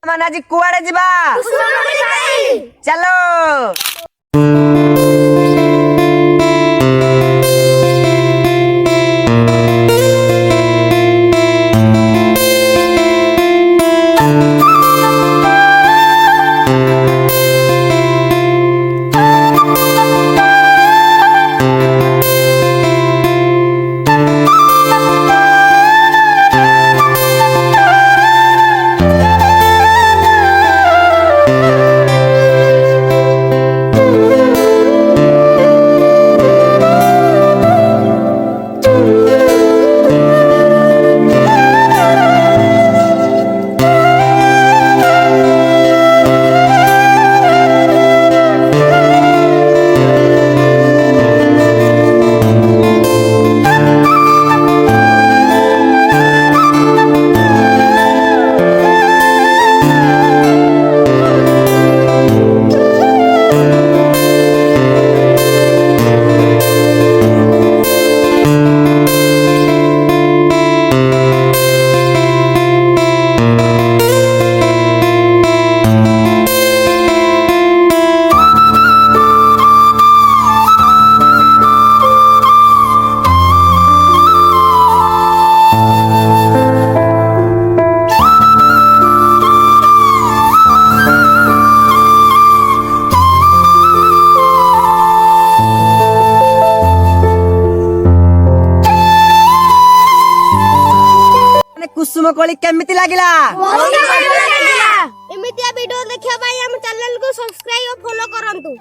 ମାନେ ଆଜି କୁଆଡେ ଯିବା? ଚାଲ। कुसुम कोली केमिति लागिला? एमितिया वीडियो देखिया भाई हम चैनल को सब्सक्राइब और फॉलो करंतु।